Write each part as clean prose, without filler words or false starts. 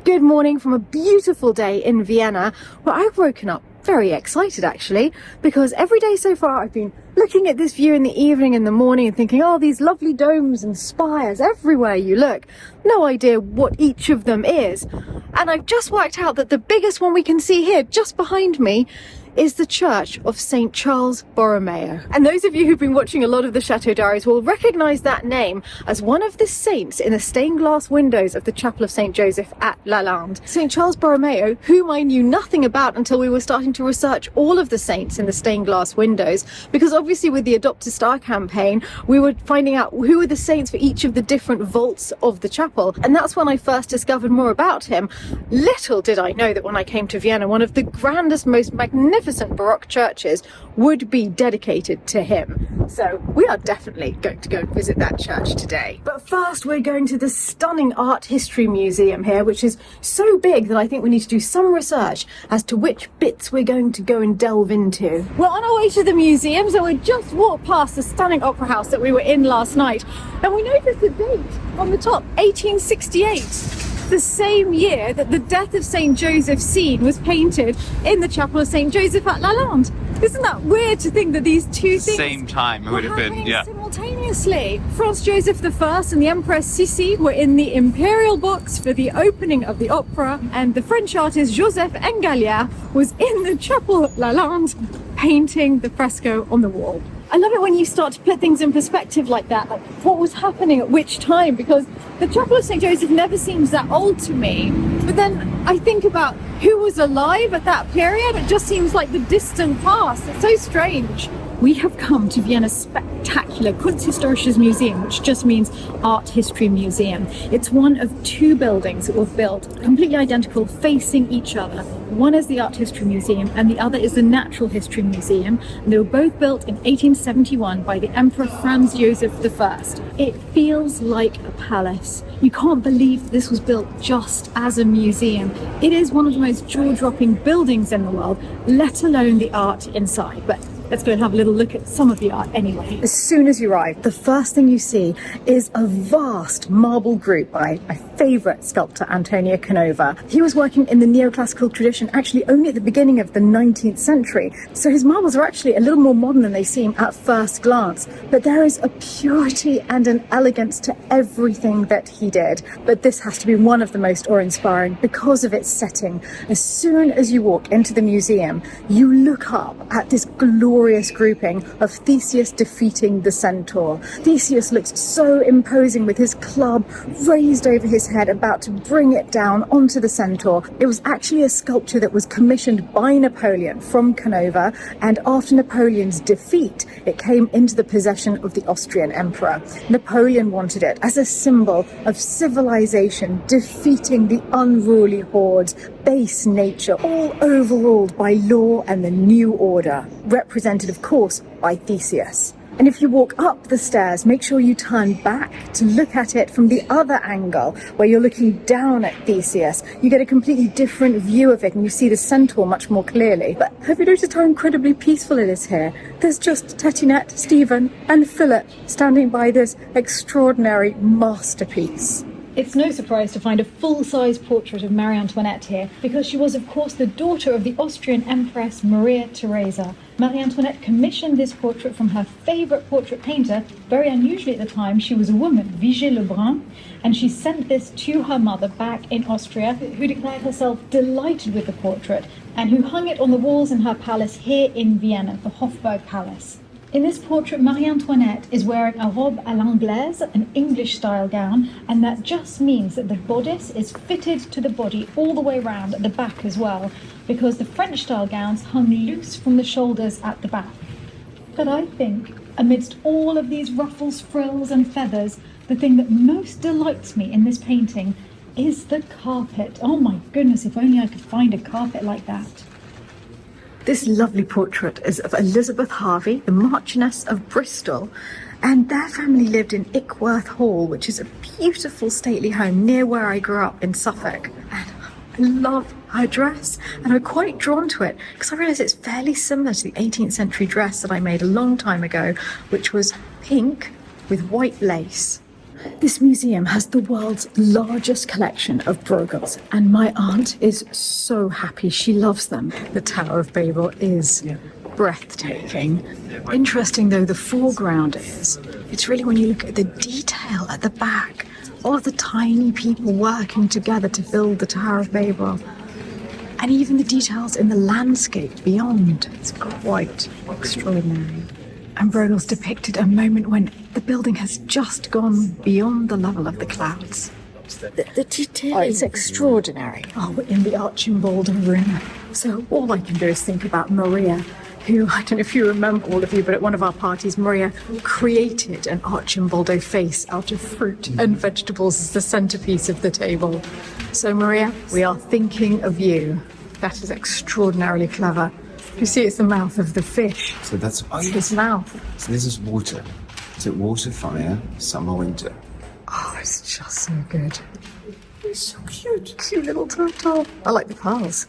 Good morning from a beautiful day in Vienna, where I've woken up very excited actually, because every day so far I've been looking at this view in the evening and the morning and thinking, oh, these lovely domes and spires everywhere you look. No idea what each of them is. And I've just worked out that the biggest one we can see here just behind me is the Church of St. Charles Borromeo. And those of you who've been watching a lot of the Chateau Diaries will recognise that name as one of the saints in the stained glass windows of the Chapel of St. Joseph at Lalande. St. Charles Borromeo, whom I knew nothing about until we were starting to research all of the saints in the stained glass windows, because obviously with the Adopt a Star campaign, we were finding out who were the saints for each of the different vaults of the chapel. And that's when I first discovered more about him. Little did I know that when I came to Vienna, one of the grandest, most magnificent Baroque churches would be dedicated to him. So we are definitely going to go and visit that church today. But first we're going to the stunning art history museum here, which is so big that I think we need to do some research as to which bits we're going to go and delve into. We're on our way to the museum, so we just walked past the stunning opera house that we were in last night, and we noticed the date on the top, 1868. The same year that the Death of St. Joseph scene was painted in the Chapel of St. Joseph at Lalande. Isn't that weird to think that these two things same time it would have been, yeah, simultaneously? Franz Joseph I and the Empress Sissi were in the imperial box for the opening of the opera, and the French artist Joseph Engalliat was in the Chapel at Lalande painting the fresco on the wall. I love it when you start to put things in perspective like that, like what was happening at which time, because the Chapel of St. Joseph never seems that old to me. But then I think about who was alive at that period, it just seems like the distant past. It's so strange. We have come to Vienna's spectacular Kunsthistorisches Museum, which just means Art History Museum. It's one of two buildings that were built completely identical, facing each other. One is the Art History Museum and the other is the Natural History Museum. And they were both built in 1871 by the Emperor Franz Joseph I. It feels like a palace. You can't believe this was built just as a museum. It is one of the most jaw-dropping buildings in the world, let alone the art inside. But let's go and have a little look at some of the art anyway. As soon as you arrive, the first thing you see is a vast marble group by my favourite sculptor, Antonio Canova. He was working in the neoclassical tradition actually only at the beginning of the 19th century, so his marbles are actually a little more modern than they seem at first glance. But there is a purity and an elegance to everything that he did. But this has to be one of the most awe-inspiring because of its setting. As soon as you walk into the museum, you look up at this glorious grouping of Theseus defeating the centaur. Theseus looks so imposing with his club raised over his head, about to bring it down onto the centaur. It was actually a sculpture that was commissioned by Napoleon from Canova, and after Napoleon's defeat, it came into the possession of the Austrian emperor. Napoleon wanted it as a symbol of civilization defeating the unruly hordes, base nature, all overruled by law and the new order, represented of course by Theseus. And if you walk up the stairs, make sure you turn back to look at it from the other angle, where you're looking down at Theseus. You get a completely different view of it and you see the centaur much more clearly. But have you noticed how incredibly peaceful it is here? There's just Antoinette, Stephen and Philip standing by this extraordinary masterpiece. It's no surprise to find a full-size portrait of Marie Antoinette here, because she was, of course, the daughter of the Austrian Empress Maria Theresa. Marie Antoinette commissioned this portrait from her favourite portrait painter. Very unusually at the time, she was a woman, Vigée Lebrun, and she sent this to her mother back in Austria, who declared herself delighted with the portrait and who hung it on the walls in her palace here in Vienna, the Hofburg Palace. In this portrait, Marie Antoinette is wearing a robe à l'anglaise, an English-style gown, and that just means that the bodice is fitted to the body all the way around at the back as well, because the French-style gowns hung loose from the shoulders at the back. But I think, amidst all of these ruffles, frills and feathers, the thing that most delights me in this painting is the carpet. Oh my goodness, if only I could find a carpet like that. This lovely portrait is of Elizabeth Harvey, the Marchioness of Bristol, and their family lived in Ickworth Hall, which is a beautiful stately home near where I grew up in Suffolk. And I love her dress, and I'm quite drawn to it because I realise it's fairly similar to the 18th century dress that I made a long time ago, which was pink with white lace. This museum has the world's largest collection of Bruegels, and my aunt is so happy. She loves them. The Tower of Babel is breathtaking. Interesting though the foreground is, it's really when you look at the detail at the back, all of the tiny people working together to build the Tower of Babel, and even the details in the landscape beyond. It's quite extraordinary. And Bruegel's depicted a moment when the building has just gone beyond the level of the clouds. The detail. Oh, it's extraordinary. Oh, we're in the Archimbolde room. So all I can do is think about Maria, who, I don't know if you remember, all of you, but at one of our parties, Maria created an Archimbolde face out of fruit and vegetables as the centerpiece of the table. So Maria, we are thinking of you. That is extraordinarily clever. You see, it's the mouth of the fish. So that's his mouth. So this is water. So water, fire, summer, winter. Oh, it's just so good. It's so cute. Cute little turtle. I like the pearls.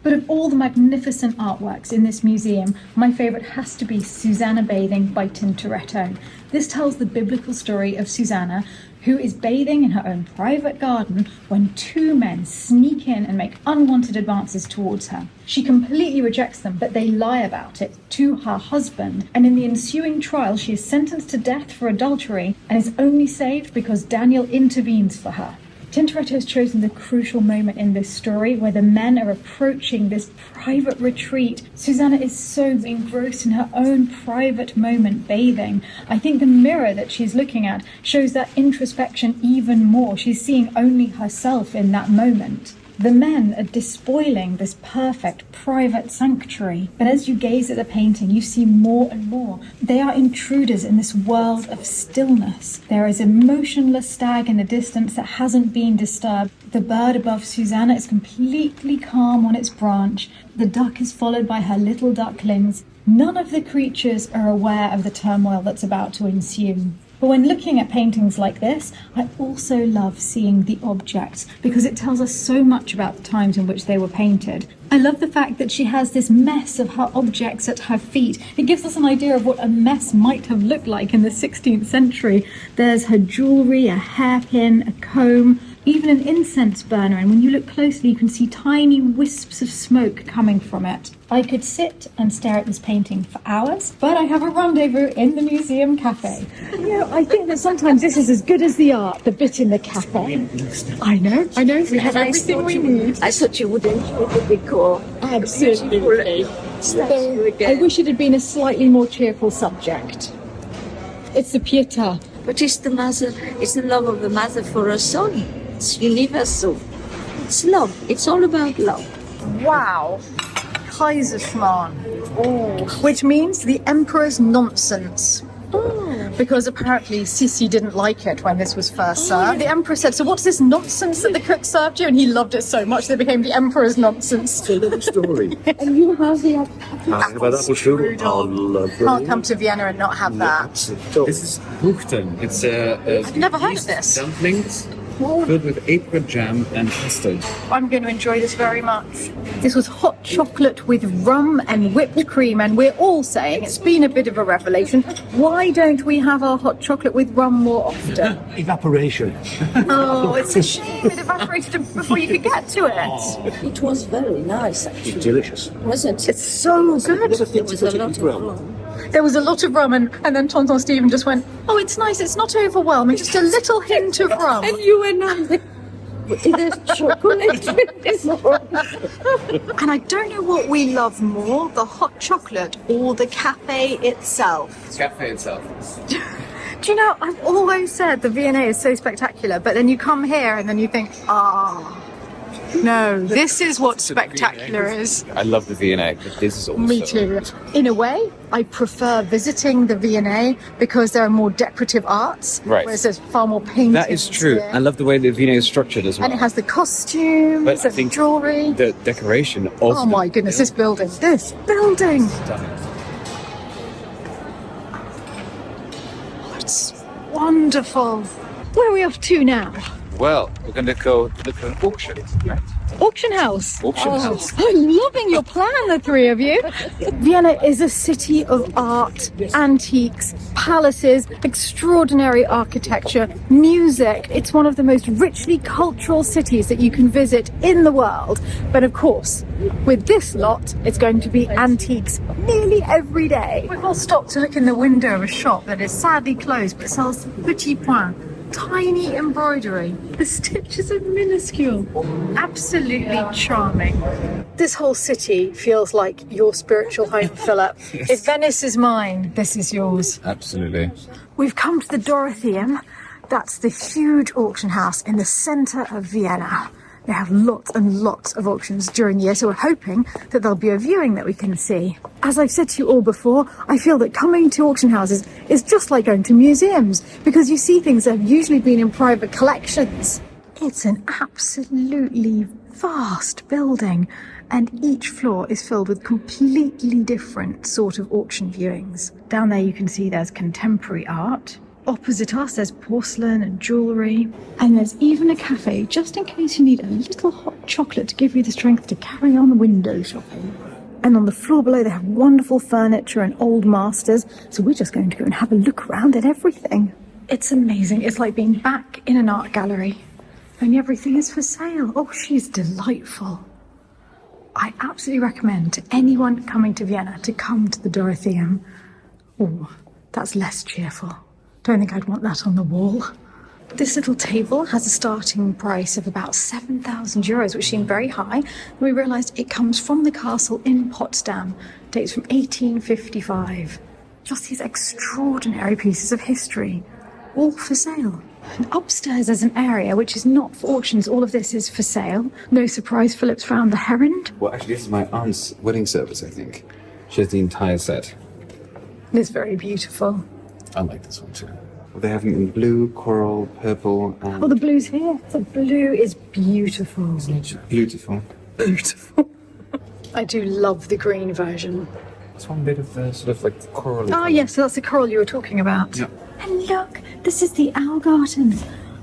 But of all the magnificent artworks in this museum, my favourite has to be Susanna Bathing by Tintoretto. This tells the biblical story of Susanna, who is bathing in her own private garden when two men sneak in and make unwanted advances towards her. She completely rejects them, but they lie about it to her husband, and in the ensuing trial she is sentenced to death for adultery and is only saved because Daniel intervenes for her. Tintoretto has chosen the crucial moment in this story where the men are approaching this private retreat. Susanna is so engrossed in her own private moment bathing. I think the mirror that she's looking at shows that introspection even more. She's seeing only herself in that moment. The men are despoiling this perfect private sanctuary, but as you gaze at the painting, you see more and more. They are intruders in this world of stillness. There is a motionless stag in the distance that hasn't been disturbed. The bird above Susanna is completely calm on its branch. The duck is followed by her little ducklings. None of the creatures are aware of the turmoil that's about to ensue. But when looking at paintings like this, I also love seeing the objects because it tells us so much about the times in which they were painted. I love the fact that she has this mess of her objects at her feet. It gives us an idea of what a mess might have looked like in the 16th century. There's her jewellery, a hairpin, a comb, even an incense burner, and when you look closely you can see tiny wisps of smoke coming from it. I could sit and stare at this painting for hours, but I have a rendezvous in the museum cafe. You know, I think that sometimes this is as good as the art, the bit in the cafe. I know, we have everything we need. I thought you would enjoy the decor. Absolutely. I wish it had been a slightly more cheerful subject. It's the Pietà. But it's the mother, it's the love of the mother for her son. It's universal. It's love. It's all about love. Wow. Kaiserschmarrn. Oh. Which means the emperor's nonsense. Oh. Because apparently Sissi didn't like it when this was first served. The emperor said, so what's this nonsense that the cook served you? And he loved it so much that it became the emperor's nonsense. It's a little story. And you have the Can't come to Vienna and not have that. This is Buchten. It's I've never heard of this. dumplings filled with apricot jam and custard. I'm going to enjoy this very much. This was hot chocolate with rum and whipped cream, and we're all saying it's been a bit of a revelation. Why don't we have our hot chocolate with rum more often? Evaporation. Oh, it's a shame it evaporated before you could get to it. It was very nice, actually. Delicious. Wasn't it? It's so good. There was a lot of rum. There was a lot of rum, and then Tonton Stephen just went, oh, it's nice, it's not overwhelming, just a little hint of rum. And you were not the chocolate. And I don't know what we love more, the hot chocolate or the cafe itself. Cafe itself. Do you know, I've always said the V&A is so spectacular, but then you come here and then you think, no, this is what spectacular is. I love the V&A, but this is also... Me too. In a way, I prefer visiting the V&A because there are more decorative arts, Right. whereas there's far more paintings. That is true. here. I love the way the V&A is structured as well. And it has the costumes But I and think jewellery. the decoration also... Oh my goodness, this building. This building! Stunning. It's wonderful. Where are we off to now? Well, we're going to go look at an auction. Auction house. Auction house. I'm loving your plan, the three of you. Vienna is a city of art, antiques, palaces, extraordinary architecture, music. It's one of the most richly cultural cities that you can visit in the world. But of course, with this lot, it's going to be antiques nearly every day. We've all stopped to look in the window of a shop that is sadly closed but sells petit point. Tiny embroidery. The stitches are minuscule. Absolutely charming. This whole city feels like your spiritual home, Philip. Yes. If Venice is mine, this is yours. Absolutely. We've come to the Dorotheum. That's the huge auction house in the centre of Vienna. They have lots and lots of auctions during the year, so we're hoping that there'll be a viewing that we can see. As I've said to you all before, I feel that coming to auction houses is just like going to museums, because you see things that have usually been in private collections. It's an absolutely vast building, and each floor is filled with completely different sort of auction viewings. Down there you can see there's contemporary art. Opposite us, there's porcelain and jewellery. And there's even a cafe, just in case you need a little hot chocolate to give you the strength to carry on window shopping. And on the floor below, they have wonderful furniture and old masters. So we're just going to go and have a look around at everything. It's amazing. It's like being back in an art gallery. Only everything is for sale. Oh, she's delightful. I absolutely recommend to anyone coming to Vienna to come to the Dorotheum. Oh, that's less cheerful. Don't think I'd want that on the wall. This little table has a starting price of about 7,000 euros, which seemed very high. We realised it comes from the castle in Potsdam, dates from 1855. Just these extraordinary pieces of history, all for sale. And upstairs there's an area which is not for auctions. All of this is for sale. No surprise, Philip's found the Herond. Well, actually, this is my aunt's wedding service, I think. She has the entire set. It's very beautiful. I like this one too. Well, they have them in blue, coral, purple, and... Oh, the blue's here. The blue is beautiful. Beautiful. Beautiful. I do love the green version. It's one bit of the sort of like coral. Oh, yes, so that's the coral you were talking about. Yeah. And look, this is the owl garden.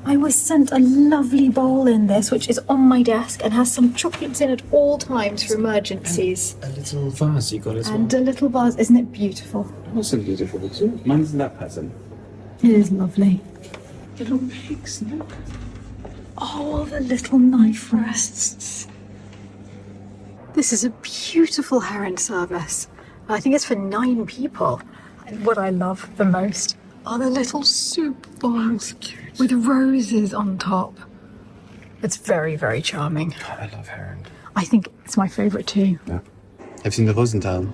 I was sent a lovely bowl in this, which is on my desk and has some chocolates in at all times for emergencies. A little vase you got as well. And a little vase. Isn't it beautiful? Also beautiful too. Mine's in that pattern. It is lovely. Little pigs, look. Oh, the little knife rests. This is a beautiful heron service. I think it's for 9 people. And what I love the most are the little soup bowls with roses on top. It's very, very charming. Oh, I love heron. I think it's my favourite too. Yeah. Have you seen the Rosenthal?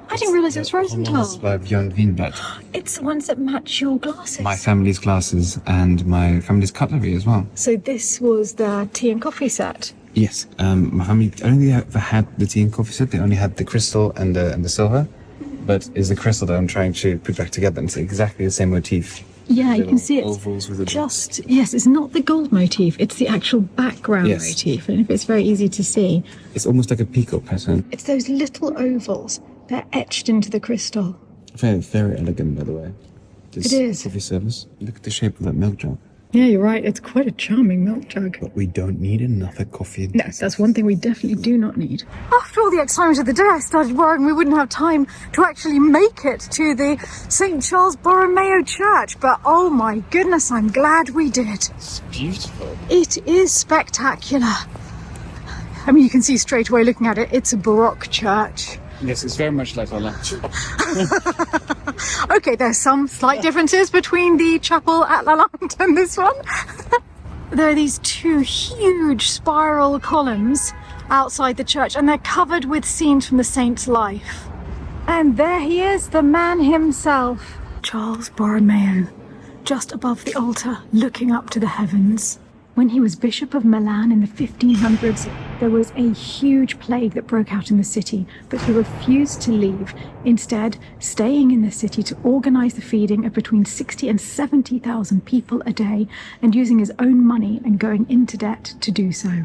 I didn't realise it was Romance Rosenthal. by Björn Wienblatt. It's the ones that match your glasses. My family's glasses and my family's cutlery as well. So this was the tea and coffee set. Yes. My family, I don't think they ever had the tea and coffee set. They only had the crystal and the silver. But it's the crystal that I'm trying to put back together. And it's exactly the same motif. Yeah, you can see it. Ovals with a Just, yes, it's not the gold motif, it's the actual background Yes. motif. And if it's very easy to see, It's almost like a peacock pattern. it's those little ovals. They're etched into the crystal. Very, very elegant, by the way. This It is. coffee service. Look at the shape of that milk jug. Yeah, you're right. It's quite a charming milk jug. But we don't need another coffee. No, that's one thing we definitely do not need. After all the excitement of the day, I started worrying we wouldn't have time to actually make it to the St. Charles Borromeo church. But oh my goodness, I'm glad we did. It's beautiful. It is spectacular. I mean, you can see straight away looking at it, it's a Baroque church. Yes, it's very much like our lunch. Okay, there's some slight differences between the chapel at Lalande and this one. There are these 2 huge spiral columns outside the church, and they're covered with scenes from the saint's life. And there he is, the man himself, Charles Borromeo, just above the altar, looking up to the heavens. When he was Bishop of Milan in the 1500s, there was a huge plague that broke out in the city, but he refused to leave, instead staying in the city to organise the feeding of between 60 and 70,000 people a day, and using his own money and going into debt to do so.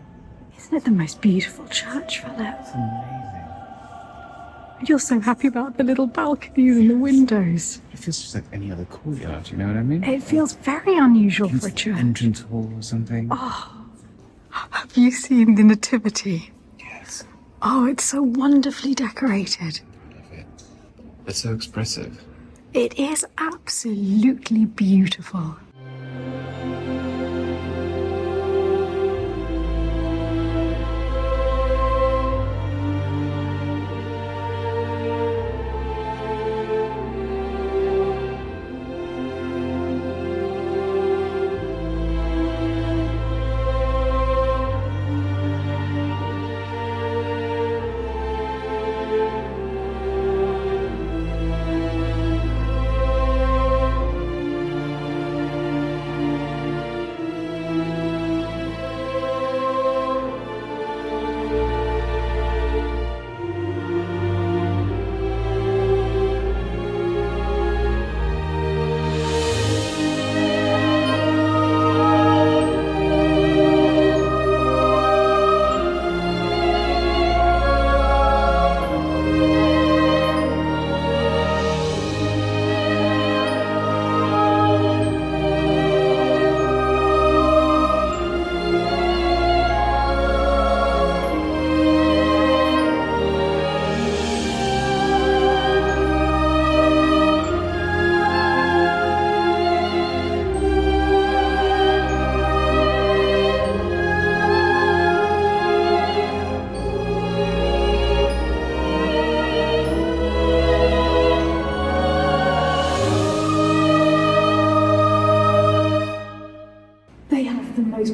Isn't it the most beautiful church, Philip? It's amazing. You're so happy about the little balconies and the windows. It feels just like any other courtyard, you know what I mean? It feels very unusual for a church. Entrance hall or something. Have you seen the Nativity? Yes. Oh, it's so wonderfully decorated. Love it. It's so expressive. It is absolutely beautiful.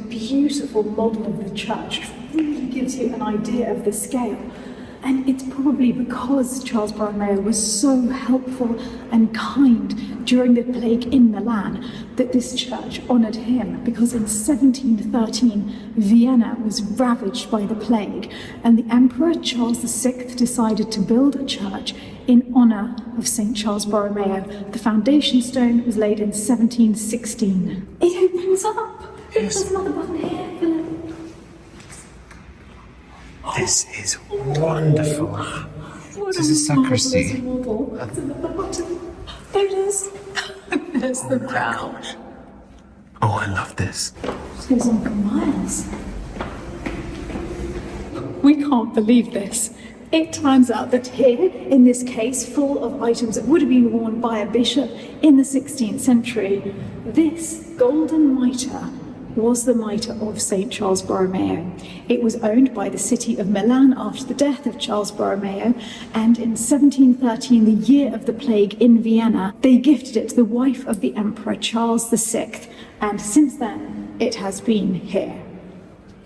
Beautiful model of the church. It really gives you an idea of the scale. And it's probably because Charles Borromeo was so helpful and kind during the plague in Milan that this church honoured him, because in 1713 Vienna was ravaged by the plague and the Emperor Charles VI decided to build a church in honour of St. Charles Borromeo. The foundation stone was laid in 1716. It opens up. Yes. There's another button here, Philip. This is wonderful. This is a sacristy. There it is. There's the bell. Oh, I love this. It goes on for miles. We can't believe this. It turns out that here, in this case, full of items that would have been worn by a bishop in the 16th century, this golden mitre was the mitre of St. Charles Borromeo. It was owned by the city of Milan after the death of Charles Borromeo, and in 1713, the year of the plague in Vienna, they gifted it to the wife of the Emperor Charles VI, and since then, it has been here.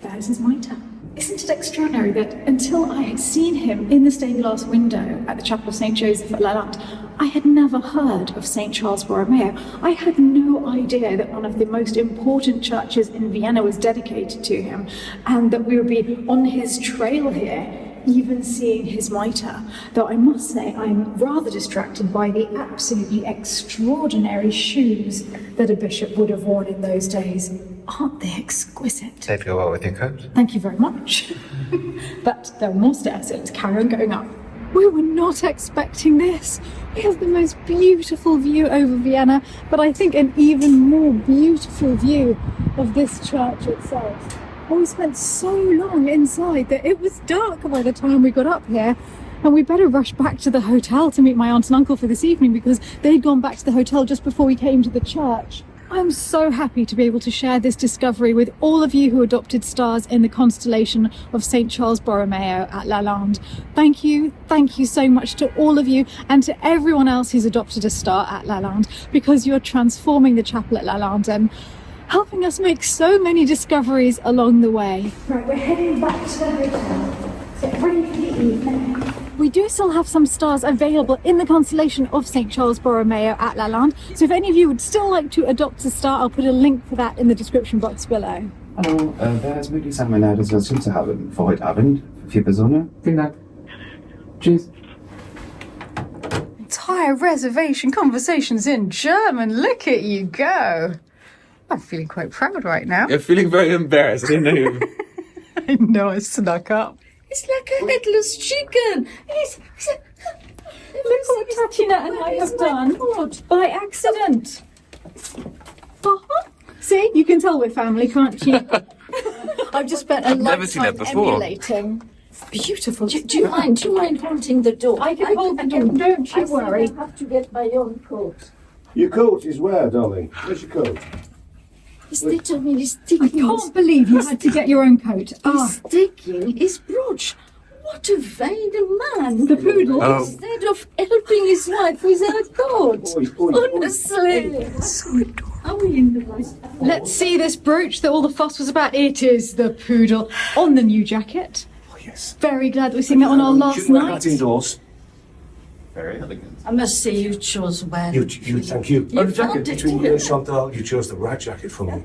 There's his mitre. Isn't it extraordinary that until I had seen him in the stained glass window at the Chapel of St. Joseph at Lalande, I had never heard of St. Charles Borromeo. I had no idea that one of the most important churches in Vienna was dedicated to him, and that we would be on his trail here, even seeing his mitre. Though I must say I'm rather distracted by the absolutely extraordinary shoes that a bishop would have worn in those days. Aren't they exquisite? They'd go well with your coat. Thank you very much. But there are more stairs, so let's carry on going up. We were not expecting this. We have the most beautiful view over Vienna, but I think an even more beautiful view of this church itself. We spent so long inside that it was dark by the time we got up here, and we better rush back to the hotel to meet my aunt and uncle for this evening, because they'd gone back to the hotel just before we came to the church. I'm so happy to be able to share this discovery with all of you who adopted stars in the constellation of St. Charles Borromeo at Lalande. Thank you so much to all of you and to everyone else who's adopted a star at Lalande, because you're transforming the chapel at Lalande and helping us make so many discoveries along the way. Right, we're heading back to the hotel. Get ready for the evening. We do still have some stars available in the constellation of St. Charles Borromeo at Lalande, so if any of you would still like to adopt a star, I'll put a link for that in the description box below. Hallo, wäre es möglich, an meiner Reservation zu haben für heute Abend für 4 Personen? Vielen Dank. Tschüss. Entire reservation conversations in German. Look at you go. I'm feeling quite proud right now. You're feeling very embarrassed, I didn't know you. I know I snuck up. It's like a headless chicken. Look what Tatiana and I have done by accident. See, you can tell we're family, can't you? I've just spent a never seen that lifetime before. emulating. Beautiful. Do you mind holding the door? I can hold the door, don't you worry. I have to get my own coat. Your coat is where, darling? Where's your coat? It's literally I sticking. can't believe you had to get your own coat. He's sticking his brooch. What a vain man. The poodle. Oh. Instead of helping his wife with her coat. Oi, oi, oi. Honestly. Are we in the right? Let's see this brooch that all the fuss was about. It is the poodle on the new jacket. Oh, yes. Very glad we've seen that on our last Shouldn't wear night. that indoors. Very elegant. I must say you chose well. You thank you. You On the jacket found it, between you and Chantal, you chose the right jacket for me.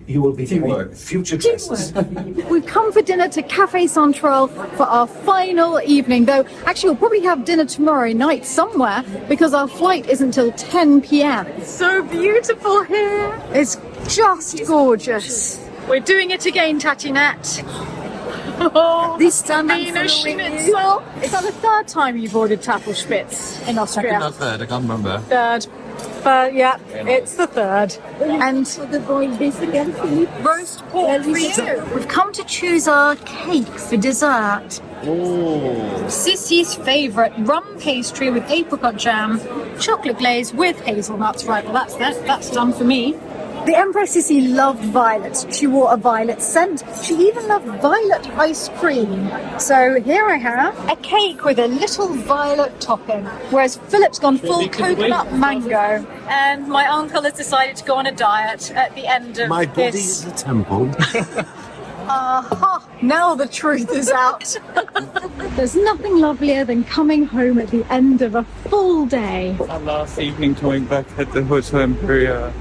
You will be Teamwork. my future dresses. We've come for dinner to Café Santal for our final evening, though actually we'll probably have dinner tomorrow night somewhere because our flight isn't till 10 p.m. So beautiful here. It's just gorgeous. We're doing it again, Antoinette. Oh, This time I'm Wiener following you. Schnitzel. Is that the third time you've ordered Tafelspitz in Austria? Third, I can't remember. Third. But yeah, it's the third. And For the boy, this again, Philippe. roast pork for you. We've come to choose our cake for dessert. Oh. Sissy's favourite rum pastry with apricot jam, chocolate glaze with hazelnuts. Right, well that's done for me. The Empress Sissy loved violets. She wore a violet scent. She even loved violet ice cream. So here I have a cake with a little violet topping, whereas Philip's gone full coconut mango. And my uncle has decided to go on a diet at the end of My body this. is a temple. Aha! Now the truth is out. There's nothing lovelier than coming home at the end of a full day. Our last evening coming back at the Hotel Imperial.